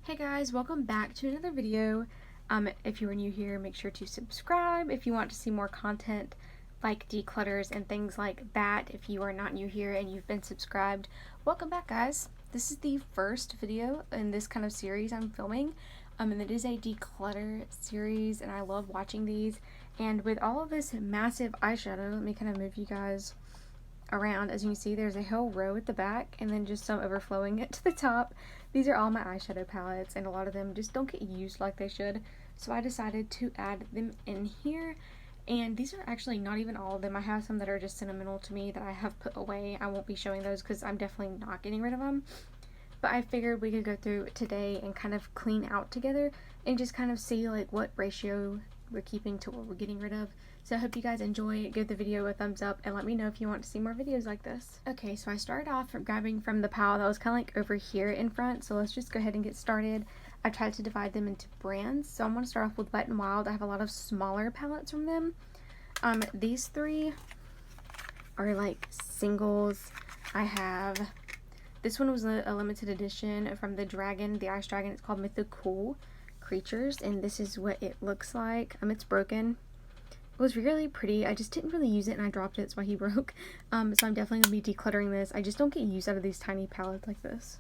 Hey guys, welcome back to another video. If you are new here, make sure to subscribe if you want to see more content like declutters and things like that. If you are not new here and you've been subscribed, welcome back guys. This is the first video in this kind of series I'm filming, and it is a declutter series and I love watching these. And with all of this massive eyeshadow, let me kind of move you guys around. As you can see, there's a whole row at the back and then just some overflowing it to the top. These are all my eyeshadow palettes and a lot of them just don't get used like they should, so I decided to add them in here. And these are actually not even all of them. I have some that are just sentimental to me that I have put away. I won't be showing those because I'm definitely not getting rid of them, but I figured we could go through today and kind of clean out together and just kind of see like what ratio we're keeping to what we're getting rid of. So I hope you guys enjoy. Give the video a thumbs up and let me know if you want to see more videos like this. Okay, so I started off from grabbing from the pile that was kind of like over here in front, so let's just go ahead and get started. I tried to divide them into brands, so I'm going to start off with Wet n Wild. I have a lot of smaller palettes from them. These three are like singles. I have, this one was a limited edition from the dragon, the ice dragon. It's called Mythical Creatures, and this is what it looks like. It's broken. It was really pretty. I just didn't really use it and I dropped it. That's why he broke. So I'm definitely going to be decluttering this. I just don't get use out of these tiny palettes like this.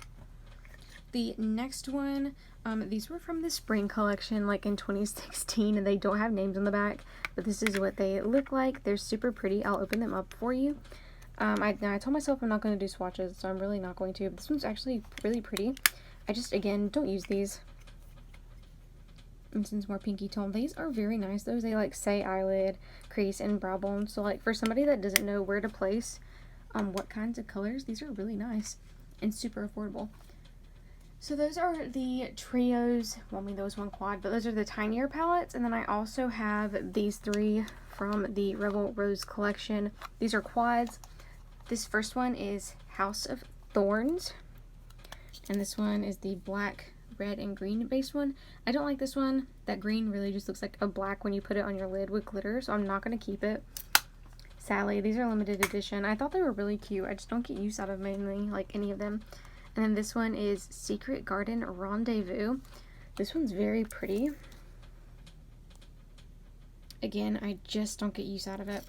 The next one, these were from the spring collection like in 2016 and they don't have names on the back, but this is what they look like. They're super pretty. I'll open them up for you. I told myself I'm not going to do swatches, so I'm really not going to. But this one's actually really pretty. I just, again, don't use these. And since more pinky tone, these are very nice. Those they like say eyelid, crease, and brow bone. So like for somebody that doesn't know where to place what kinds of colors, these are really nice and super affordable. So those are the trios. Well, I mean, there was one quad, but those are the tinier palettes. And then I also have these three from the Rebel Rose collection. These are quads. This first one is House of Thorns, and this one is the black, red, and green based one. I don't like this one. That green really just looks like a black when you put it on your lid with glitter, so I'm not going to keep it. Sadly, these are limited edition. I thought they were really cute. I just don't get use out of mainly like any of them. And then this one is Secret Garden Rendezvous. This one's very pretty. Again, I just don't get use out of it.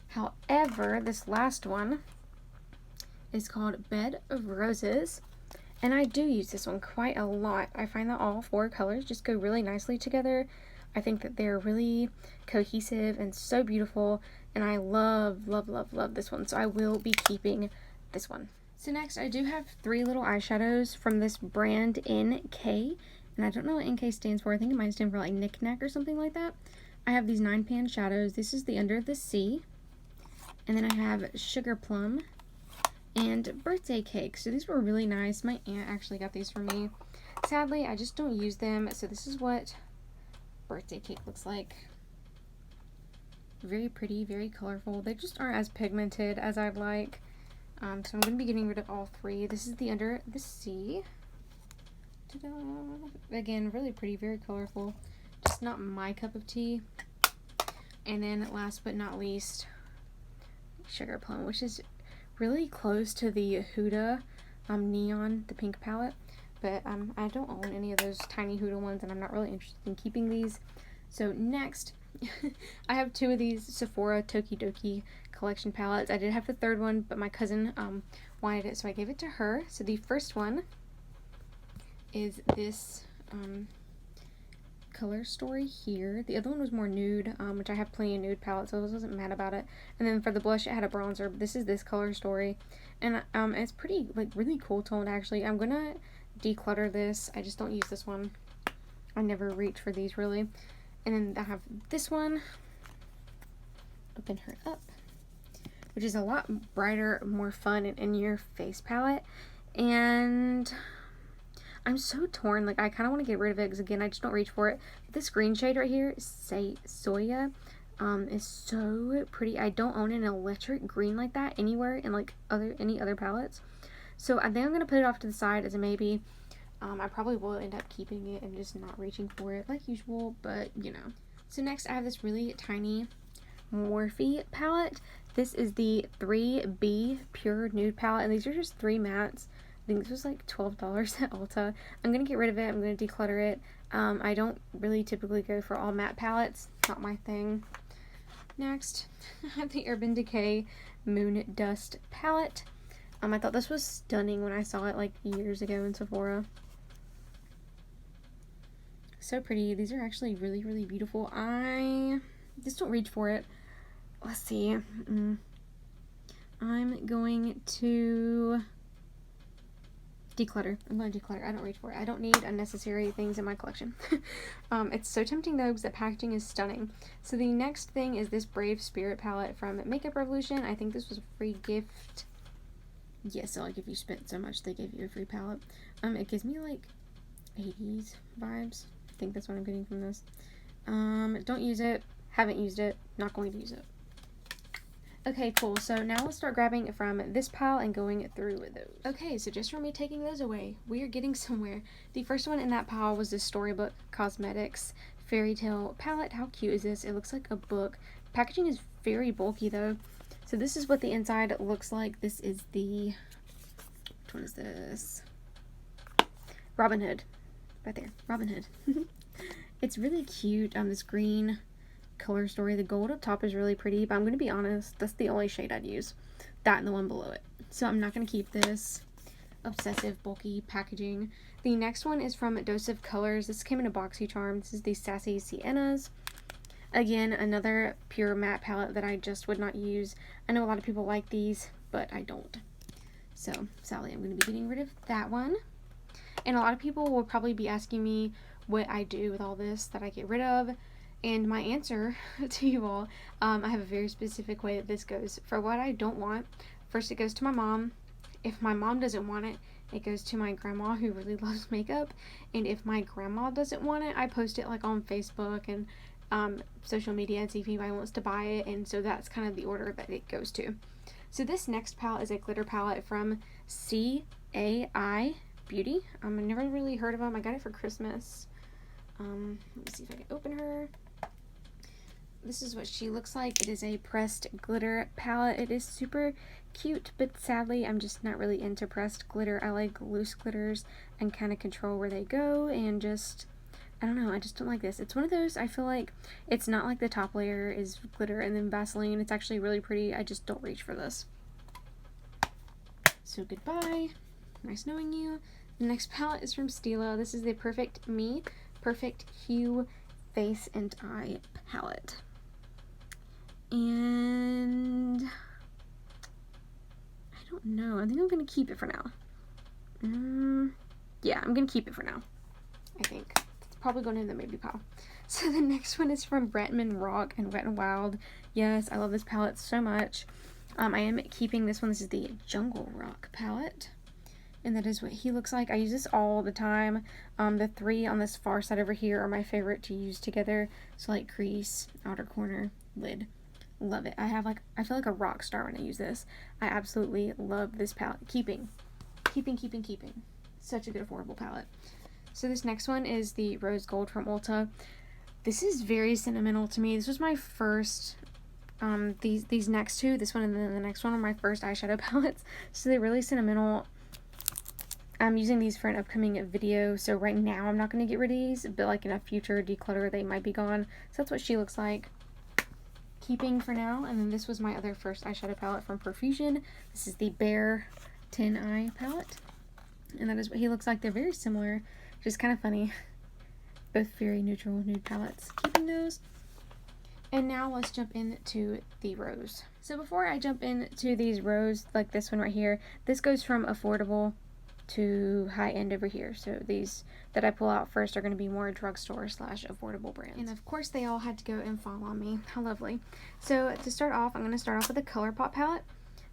However, this last one is called Bed of Roses. And I do use this one quite a lot. I find that all four colors just go really nicely together. I think that they're really cohesive and so beautiful. And I love, love, love, love this one. So I will be keeping this one. So next, I do have three little eyeshadows from this brand NK. And I don't know what NK stands for. I think it might stand for like knick-knack or something like that. I have these 9-pan shadows. This is the Under the Sea. And then I have Sugar Plum and Birthday Cake. So these were really nice. My aunt actually got these for me. Sadly, I just don't use them. So this is what Birthday Cake looks like. Very pretty, very colorful. They just aren't as pigmented as I'd like. So I'm going to be getting rid of all three. This is the Under the Sea. Ta-da! Again, really pretty, very colorful. Just not my cup of tea. And then last but not least, Sugar Plum, which is really close to the Huda Neon, the pink palette, but I don't own any of those tiny Huda ones and I'm not really interested in keeping these. So next, I have two of these Sephora Tokidoki collection palettes. I did have the third one, but my cousin wanted it, so I gave it to her. So the first one is this Color Story here. The other one was more nude, which I have plenty of nude palettes, so I wasn't mad about it. And then for the blush, it had a bronzer, but this is this Color Story. And it's pretty, like, really cool toned, actually. I'm gonna declutter this. I just don't use this one. I never reach for these, really. And then I have this one. Open her up. Which is a lot brighter, more fun, and in-your-face palette. And I'm so torn. Like, I kind of want to get rid of it because, again, I just don't reach for it. But this green shade right here, Say Soya, is so pretty. I don't own an electric green like that anywhere in, like, any other palettes. So I think I'm going to put it off to the side as a maybe. I probably will end up keeping it and just not reaching for it like usual, but, you know. So next, I have this really tiny Morphe palette. This is the 3B Pure Nude palette, and these are just 3 mattes. I think this was like $12 at Ulta. I'm going to get rid of it. I'm going to declutter it. I don't really typically go for all matte palettes. Not my thing. Next, I have the Urban Decay Moon Dust palette. I thought this was stunning when I saw it like years ago in Sephora. So pretty. These are actually really, really beautiful. I just don't reach for it. Let's see. I'm going to declutter. I'm going to declutter. I don't reach for it. I don't need unnecessary things in my collection. It's so tempting though because the packaging is stunning. So the next thing is this Brave Spirit palette from Makeup Revolution. I think this was a free gift. Yes, so like if you spent so much, they gave you a free palette. It gives me like 80s vibes. I think that's what I'm getting from this. Don't use it. Haven't used it. Not going to use it. Okay, cool. So now let's start grabbing from this pile and going through those. Okay, so just from me taking those away, we are getting somewhere. The first one in that pile was this Storybook Cosmetics Fairy Tale palette. How cute is this? It looks like a book. Packaging is very bulky though. So this is what the inside looks like. This is the, which one is this? Robin Hood. Right there. Robin Hood. It's really cute. This green color story. The gold up top is really pretty, but I'm going to be honest, that's the only shade I'd use. That and the one below it. So I'm not going to keep this obsessive bulky packaging. The next one is from Dose of Colors. This came in a BoxyCharm. This is the Sassy Siennas. Again, another pure matte palette that I just would not use. I know a lot of people like these, but I don't. So sadly, I'm going to be getting rid of that one. And a lot of people will probably be asking me what I do with all this that I get rid of. And my answer to you all, I have a very specific way that this goes. For what I don't want, first it goes to my mom. If my mom doesn't want it, it goes to my grandma who really loves makeup. And if my grandma doesn't want it, I post it like on Facebook and social media and see if anybody wants to buy it. And so that's kind of the order that it goes to. So this next palette is a glitter palette from CAI Beauty. I never really heard of them. I got it for Christmas. Let me see if I can open her. This is what she looks like. It is a pressed glitter palette. It is super cute, but sadly I'm just not really into pressed glitter. I like loose glitters and kind of control where they go, and just, I don't know, I just don't like this. It's one of those, I feel like it's not like the top layer is glitter and then Vaseline. It's actually really pretty. I just don't reach for this. So goodbye. Nice knowing you. The next palette is from Stila. This is the Perfect Me, Perfect Hue Face and Eye palette. And I don't know. I think I'm going to keep it for now. Yeah, I'm going to keep it for now. I think. It's probably going in the maybe pile. So the next one is from Bretman Rock and Wet n Wild. Yes, I love this palette so much. I am keeping this one. This is the Jungle Rock palette. And that is what he looks like. I use this all the time. The three on this far side over here are my favorite to use together. So like crease, outer corner, lid. Love it. I feel like a rock star when I use this. I absolutely love this palette. Keeping. Such a good affordable palette. So this next one is the Rose Gold from Ulta. This is very sentimental to me. This was my first, these next two, this one and then the next one, are my first eyeshadow palettes. So they're really sentimental. I'm using these for an upcoming video, so right now I'm not going to get rid of these, but like in a future declutter they might be gone. So that's what she looks like. Keeping for now. And then this was my other first eyeshadow palette from Profusion. This is the Bare Tin Eye palette, and that is what he looks like. They're very similar, which is kind of funny. Both very neutral nude palettes. Keeping those. And now let's jump into the rose. So before I jump into these rose, like this one right here, this goes from affordable to high end over here. So these that I pull out first are going to be more drugstore / affordable brands. And of course they all had to go and fall on me. How lovely. So to start off, I'm going to start off with the ColourPop palette.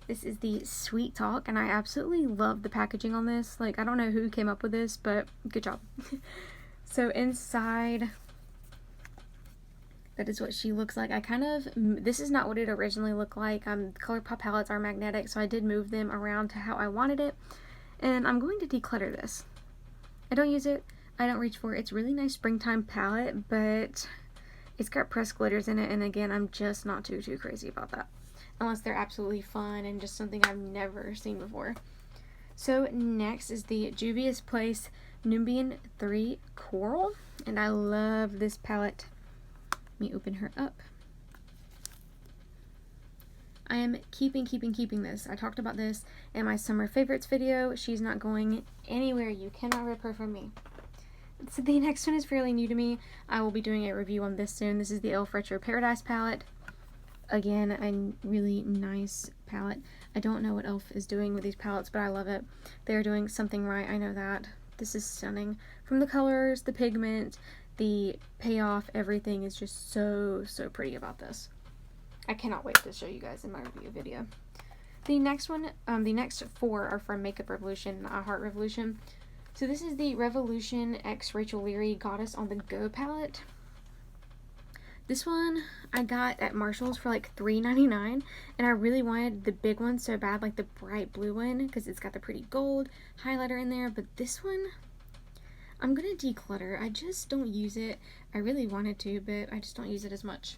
This is the Sweet Talk, and I absolutely love the packaging on this. Like, I don't know who came up with this, but good job. So inside, that is what she looks like. This is not what it originally looked like. ColourPop palettes are magnetic, so I did move them around to how I wanted it. And I'm going to declutter this. I don't use it. I don't reach for it. It's a really nice springtime palette, but it's got pressed glitters in it. And again, I'm just not too crazy about that. Unless they're absolutely fun and just something I've never seen before. So next is the Juvia's Place Nubian 3 Coral, and I love this palette. Let me open her up. I am keeping this. I talked about this in my summer favorites video. She's not going anywhere. You cannot rip her from me. So the next one is fairly new to me. I will be doing a review on this soon. This is the e.l.f. Retro Paradise palette. Again, a really nice palette. I don't know what e.l.f. is doing with these palettes, but I love it. They're doing something right. I know that. This is stunning. From the colors, the pigment, the payoff, everything is just so pretty about this. I cannot wait to show you guys in my review video. The next one, the next four are from Makeup Revolution, not Heart Revolution. So this is the Revolution x Rachel Leary Goddess on the Go palette. This one I got at Marshall's for like $3.99, and I really wanted the big one so bad, like the bright blue one, because it's got the pretty gold highlighter in there. But this one, I'm gonna declutter. I just don't use it. I really wanted to, but I just don't use it as much.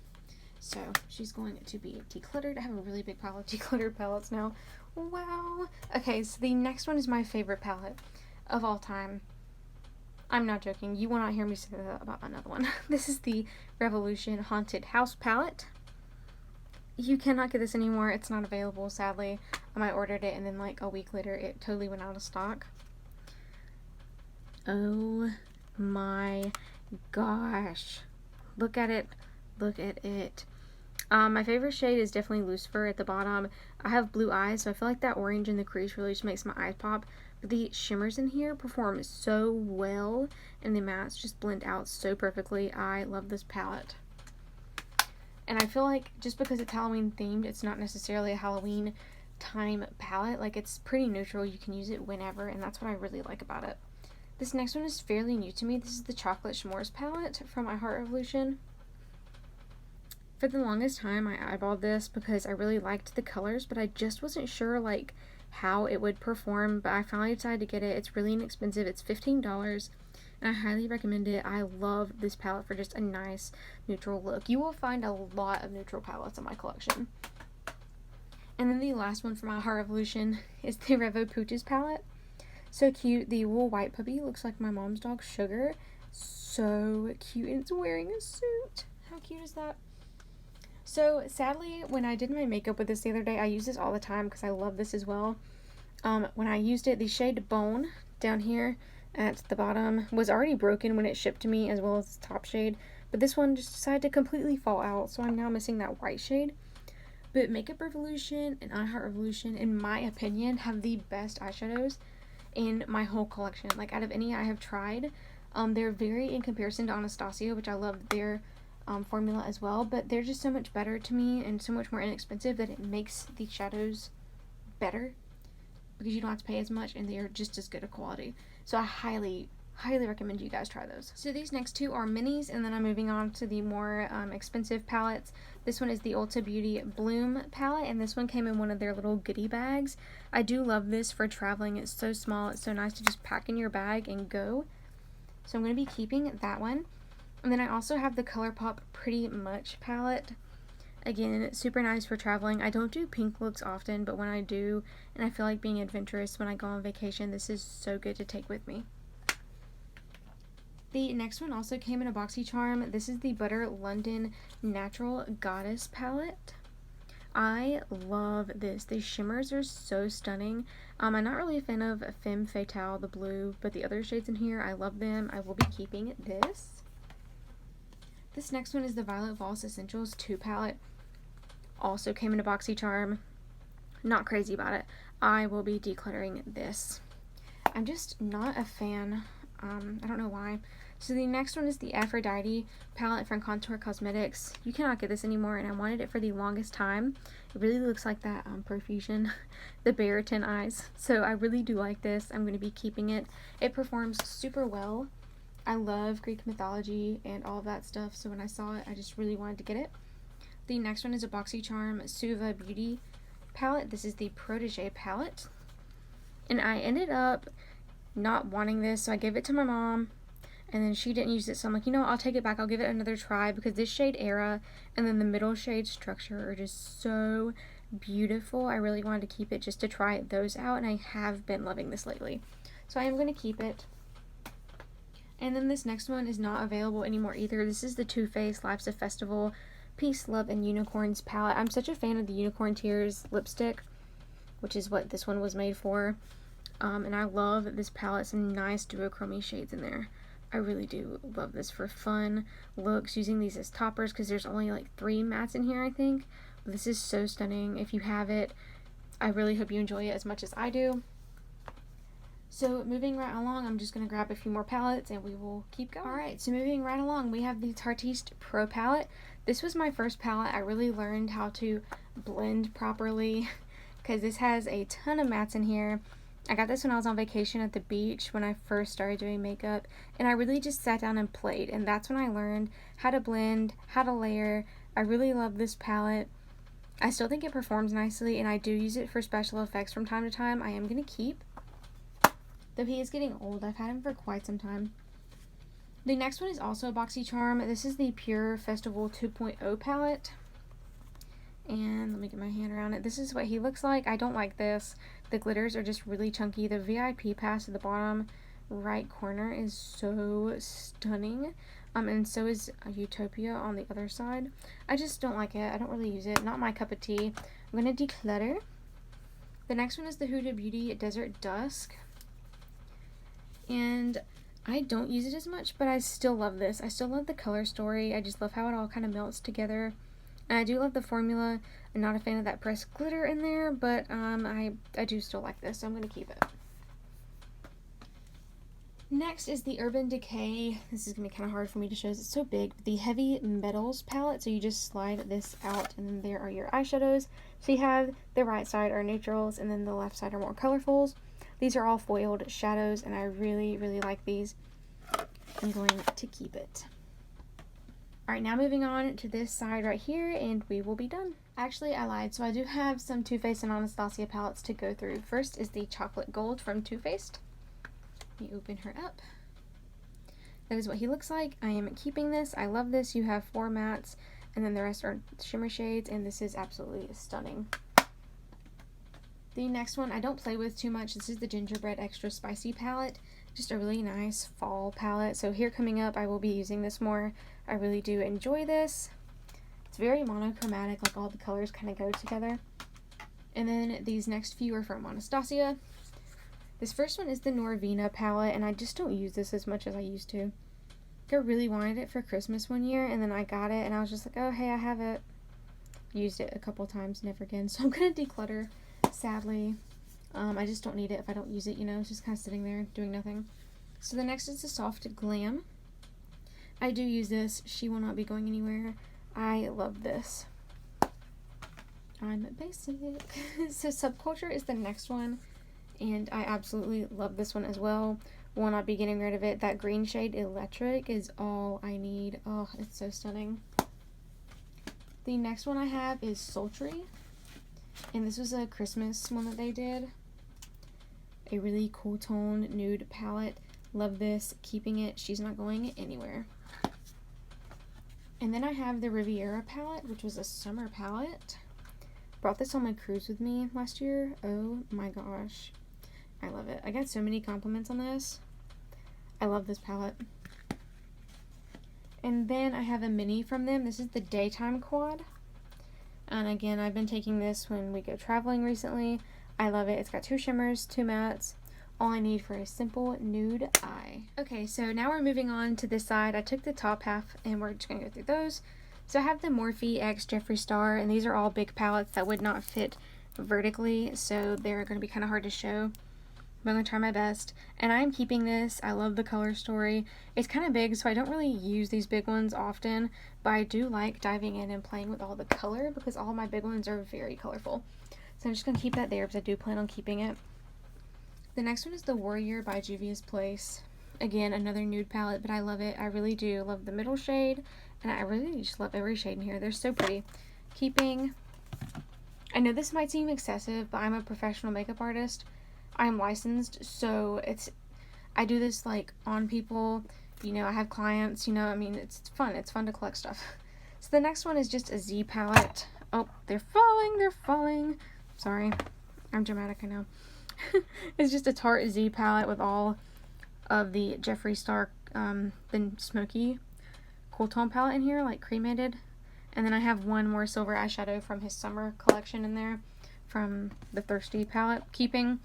So she's going to be decluttered. I have a really big pile of decluttered palettes now. Wow. Okay, so the next one is my favorite palette of all time. I'm not joking. You will not hear me say that about another one. This is the Revolution Haunted House palette. You cannot get this anymore. It's not available, sadly. I ordered it, and then like a week later, it totally went out of stock. Oh my gosh. Look at it. Look at it. My favorite shade is definitely Lucifer at the bottom. I have blue eyes, so I feel like that orange in the crease really just makes my eyes pop. But the shimmers in here perform so well, and the mattes just blend out so perfectly. I love this palette. And I feel like just because it's Halloween themed, it's not necessarily a Halloween time palette. Like, it's pretty neutral. You can use it whenever, and that's what I really like about it. This next one is fairly new to me. This is the Chocolate S'mores palette from My Heart Revolution. For the longest time, I eyeballed this because I really liked the colors, but I just wasn't sure like how it would perform. But I finally decided to get it. It's really inexpensive. It's $15, and I highly recommend it. I love this palette for just a nice neutral look. You will find a lot of neutral palettes in my collection. And then the last one from My Heart Revolution is the Revo Pooches palette. So cute. The wool white puppy looks like my mom's dog Sugar. So cute, and it's wearing a suit. How cute is that? So sadly, when I did my makeup with this the other day, I use this all the time because I love this as well. When I used it, the shade Bone down here at the bottom was already broken when it shipped to me, as well as the top shade. But this one just decided to completely fall out, so I'm now missing that white shade. But Makeup Revolution and I Heart Revolution, in my opinion, have the best eyeshadows in my whole collection. Like, out of any I have tried, they're very in comparison to Anastasia, which I love their formula as well, but they're just so much better to me and so much more inexpensive that it makes the shadows better because you don't have to pay as much, and they are just as good a quality. So I highly recommend you guys try those. So these next two are minis, and then I'm moving on to the more expensive palettes. This one is the Ulta Beauty Bloom palette, and this one came in one of their little goodie bags. I do love this for traveling. It's so small. It's so nice to just pack in your bag and go. So I'm going to be keeping that one. And then I also have the ColourPop Pretty Much palette. Again, it's super nice for traveling. I don't do pink looks often, but when I do, and I feel like being adventurous when I go on vacation, this is so good to take with me. The next one also came in a BoxyCharm. This is the Butter London Natural Goddess palette. I love this. The shimmers are so stunning. I'm not really a fan of Femme Fatale, the blue, but the other shades in here, I love them. I will be keeping this. This next one is the Violet Voss Essentials 2 palette. Also came in a BoxyCharm. Not crazy about it. I will be decluttering this. I'm just not a fan. I don't know why. So the next one is the Aphrodite palette from Contour Cosmetics. You cannot get this anymore, and I wanted it for the longest time. It really looks like that Profusion, the Baratin eyes. So I really do like this. I'm going to be keeping it. It performs super well. I love Greek mythology and all of that stuff, so when I saw it, I just really wanted to get it. The next one is a BoxyCharm Suva Beauty palette. This is the Protege palette. And I ended up not wanting this, so I gave it to my mom, and then she didn't use it, so I'm like, you know what, I'll take it back. I'll give it another try, because this shade Era and then the middle shade Structure are just so beautiful. I really wanted to keep it just to try those out, and I have been loving this lately. So I am going to keep it. And then this next one is not available anymore either. This is the Too Faced Life's a Festival Peace, Love, and Unicorns palette. I'm such a fan of the Unicorn Tears lipstick, which is what this one was made for. And I love this palette. Some nice duochrome shades in there. I really do love this for fun looks, using these as toppers because there's only like 3 mattes in here, I think. But this is so stunning. If you have it, I really hope you enjoy it as much as I do. So moving right along, I'm just going to grab a few more palettes and we will keep going. Alright, so moving right along, we have the Tartiste Pro palette. This was my first palette. I really learned how to blend properly because this has a ton of mattes in here. I got this when I was on vacation at the beach when I first started doing makeup, and I really just sat down and played, and that's when I learned how to blend, how to layer. I really love this palette. I still think it performs nicely, and I do use it for special effects from time to time. I am going to keep, though he is getting old. I've had him for quite some time. The next one is also a BoxyCharm. This is the Pure Festival 2.0 palette. And let me get my hand around it. This is what he looks like. I don't like this. The glitters are just really chunky. The VIP pass at the bottom right corner is so stunning. And so is Utopia on the other side. I just don't like it. I don't really use it. Not my cup of tea. I'm going to declutter. The next one is the Huda Beauty Desert Dusk. And I don't use it as much, but I still love this. I still love the color story. I just love how it all kind of melts together. And I do love the formula. I'm not a fan of that pressed glitter in there, but I do still like this, so I'm going to keep it. Next is the Urban Decay. This is going to be kind of hard for me to show. It's so big. The Heavy Metals palette. So you just slide this out, and then there are your eyeshadows. So you have the right side are neutrals, and then the left side are more colorfuls. These are all foiled shadows, and I really, really like these. I'm going to keep it. Alright, now moving on to this side right here, and we will be done. Actually, I lied. So I do have some Too Faced and Anastasia palettes to go through. First is the Chocolate Gold from Too Faced. Let me open her up. That is what he looks like. I am keeping this. I love this. You have 4 mattes, and then the rest are shimmer shades, and this is absolutely stunning. The next one I don't play with too much. This is the Gingerbread Extra Spicy palette. Just a really nice fall palette. So here coming up, I will be using this more. I really do enjoy this. It's very monochromatic, like all the colors kind of go together. And then these next few are from Anastasia. This first one is the Norvina palette, and I just don't use this as much as I used to. I really wanted it for Christmas one year, and then I got it, and I was just like, oh, hey, I have it. Used it a couple times, never again. So I'm going to declutter, sadly. I just don't need it if I don't use it, you know. It's just kind of sitting there doing nothing. So the next is the Soft Glam. I do use this. She will not be going anywhere. I love this. I'm basic. So Subculture is the next one, and I absolutely love this one as well. Will not be getting rid of it. That green shade Electric is all I need. Oh, it's so stunning. The next one I have is Sultry, and this was a Christmas one that they did. A really cool tone nude palette. Love this. Keeping it. She's not going anywhere. And then I have the Riviera palette, which was a summer palette. Brought this on my cruise with me last year. Oh my gosh. I love it. I got so many compliments on this. I love this palette. And then I have a mini from them. This is the Daytime Quad. And again, I've been taking this when we go traveling recently. I love it. It's got 2 shimmers, 2 mattes. All I need for a simple nude eye. Okay, so now we're moving on to this side. I took the top half and we're just going to go through those. So I have the Morphe X Jeffree Star, and these are all big palettes that would not fit vertically, so they're going to be kind of hard to show. But I'm going to try my best. And I'm keeping this. I love the color story. It's kind of big, so I don't really use these big ones often, but I do like diving in and playing with all the color because all my big ones are very colorful. So I'm just going to keep that there because I do plan on keeping it. The next one is the Warrior by Juvia's Place. Again, another nude palette, but I love it. I really do love the middle shade, and I really just love every shade in here. They're so pretty. Keeping. I know this might seem excessive, but I'm a professional makeup artist. I'm licensed, so I do this like on people, you know, I have clients, you know, I mean, it's fun. It's fun to collect stuff. So the next one is just a Z palette. Oh, they're falling, they're falling. Sorry, I'm dramatic, I know. It's just a Tarte Z palette with all of the Jeffree Star, the smoky cool tone palette in here, like cremated. And then I have one more silver eyeshadow from his summer collection in there, from the Thirsty palette keeping.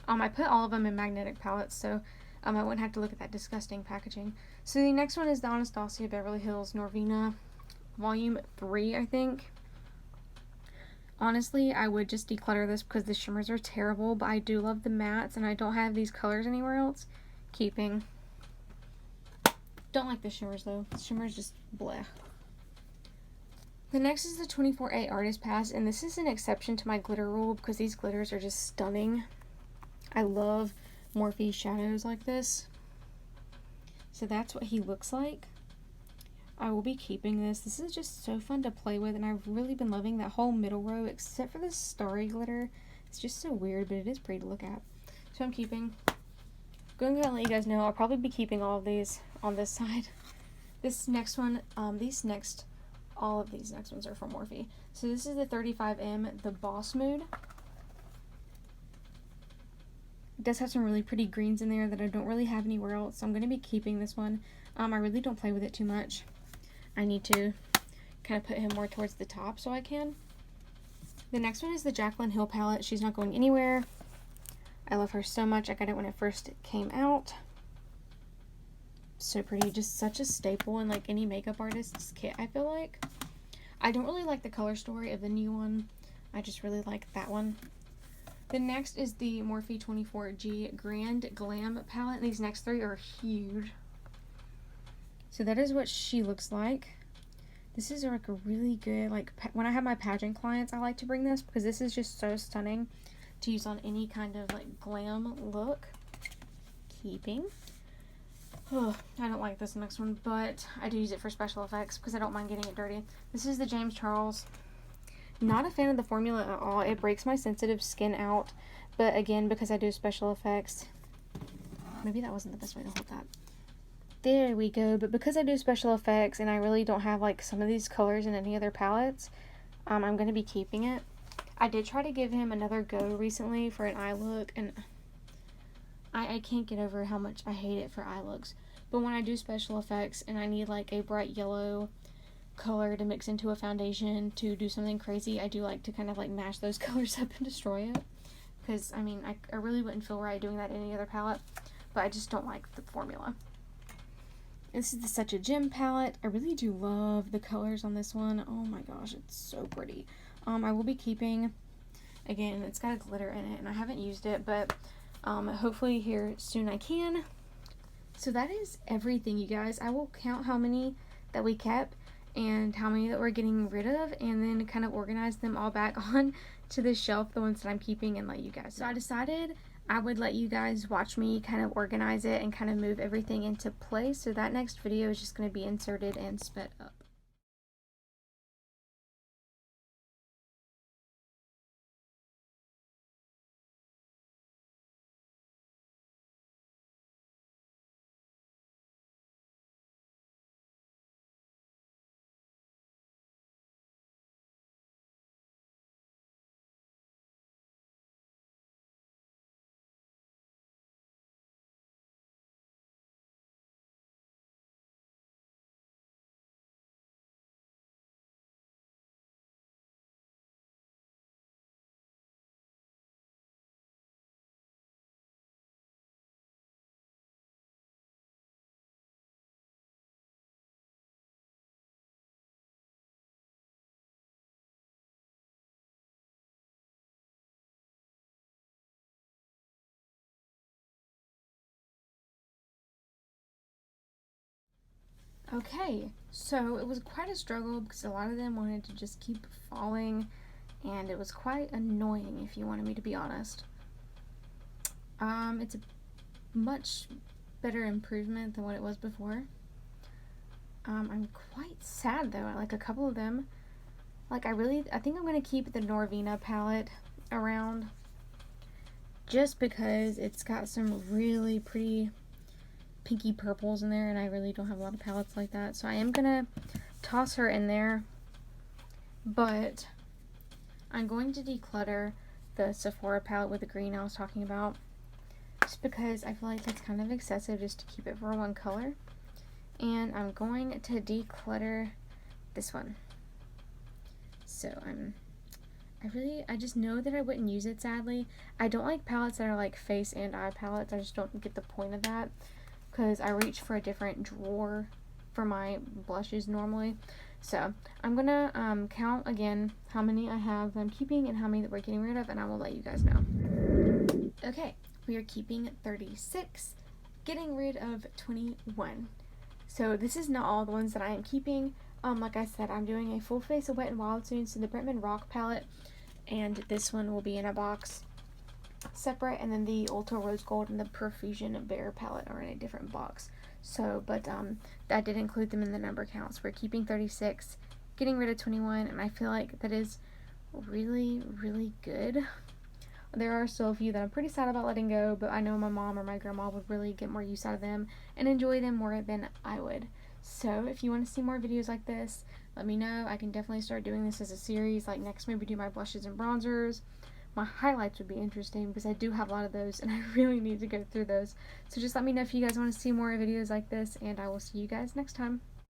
I put all of them in magnetic palettes, so I wouldn't have to look at that disgusting packaging. So the next one is the Anastasia Beverly Hills Norvina Volume 3, I think. Honestly, I would just declutter this because the shimmers are terrible, but I do love the mattes, and I don't have these colors anywhere else. Keeping. Don't like the shimmers, though. The shimmers just bleh. The next is the 24A Artist Pass, and this is an exception to my glitter rule because these glitters are just stunning. I love Morphe shadows like this. So that's what he looks like. I will be keeping this. This is just so fun to play with, and I've really been loving that whole middle row, except for this starry glitter. It's just so weird, but it is pretty to look at. So I'm keeping. Going to go ahead and let you guys know, I'll probably be keeping all of these on this side. This next one, all of these next ones are from Morphe. So this is the 35M, the Boss Mood. It does have some really pretty greens in there that I don't really have anywhere else, so I'm going to be keeping this one. I really don't play with it too much. I need to kind of put him more towards the top so I can. The next one is the Jaclyn Hill palette. She's not going anywhere. I love her so much. I got it when it first came out. So pretty. Just such a staple in like any makeup artist's kit, I feel like. I don't really like the color story of the new one. I just really like that one. The next is the Morphe 24G Grand Glam palette. These next three are huge. So that is what she looks like. This is like a really good, like when I have my pageant clients, I like to bring this because this is just so stunning to use on any kind of like glam look. Keeping. Oh, I don't like this next one, but I do use it for special effects because I don't mind getting it dirty. This is the James Charles. Not a fan of the formula at all. It breaks my sensitive skin out, but again, because I do special effects, maybe that wasn't the best way to hold that. There we go. But because I do special effects and I really don't have like some of these colors in any other palettes, I'm going to be keeping it. I did try to give him another go recently for an eye look, and I can't get over how much I hate it for eye looks. But when I do special effects and I need like a bright yellow color to mix into a foundation to do something crazy, I do like to kind of like mash those colors up and destroy it. Because, I mean, I really wouldn't feel right doing that in any other palette, but I just don't like the formula. This is the Such a Gem palette. I really do love the colors on this one. Oh my gosh, it's so pretty. I will be keeping, again, it's got a glitter in it, and I haven't used it, but hopefully here soon I can. So that is everything, you guys. I will count how many that we kept and how many that we're getting rid of, and then kind of organize them all back on to the shelf, the ones that I'm keeping, and let you guys know. So I decided I would let you guys watch me kind of organize it and kind of move everything into place. So that next video is just going to be inserted and sped up. Okay, so it was quite a struggle because a lot of them wanted to just keep falling, and it was quite annoying, if you wanted me to be honest. It's a much better improvement than what it was before. I'm quite sad though. I like a couple of them. Like I think I'm going to keep the Norvina palette around just because it's got some really pretty pinky purples in there, and I really don't have a lot of palettes like that. So I am going to toss her in there, but I'm going to declutter the Sephora palette with the green I was talking about, just because I feel like that's kind of excessive just to keep it for one color. And I'm going to declutter this one. So I just know that I wouldn't use it, sadly. I don't like palettes that are like face and eye palettes. I just don't get the point of that, because I reach for a different drawer for my blushes normally. So I'm gonna count again how many I have that I'm keeping and how many that we're getting rid of, and I will let you guys know. Okay, we are keeping 36, getting rid of 21. So this is not all the ones that I am keeping. Like I said, I'm doing a full face of Wet n Wild soon, so the Britman Rock palette, and this one will be in a box separate, and then the Ultra Rose Gold and the Profusion Bear palette are in a different box. So, but that did include them in the number counts. We're keeping 36, getting rid of 21, and I feel like that is really, really good. There are still a few that I'm pretty sad about letting go, but I know my mom or my grandma would really get more use out of them and enjoy them more than I would. So if you want to see more videos like this, let me know. I can definitely start doing this as a series. Like next, maybe do my blushes and bronzers. My highlights would be interesting because I do have a lot of those and I really need to go through those. So just let me know if you guys want to see more videos like this, and I will see you guys next time.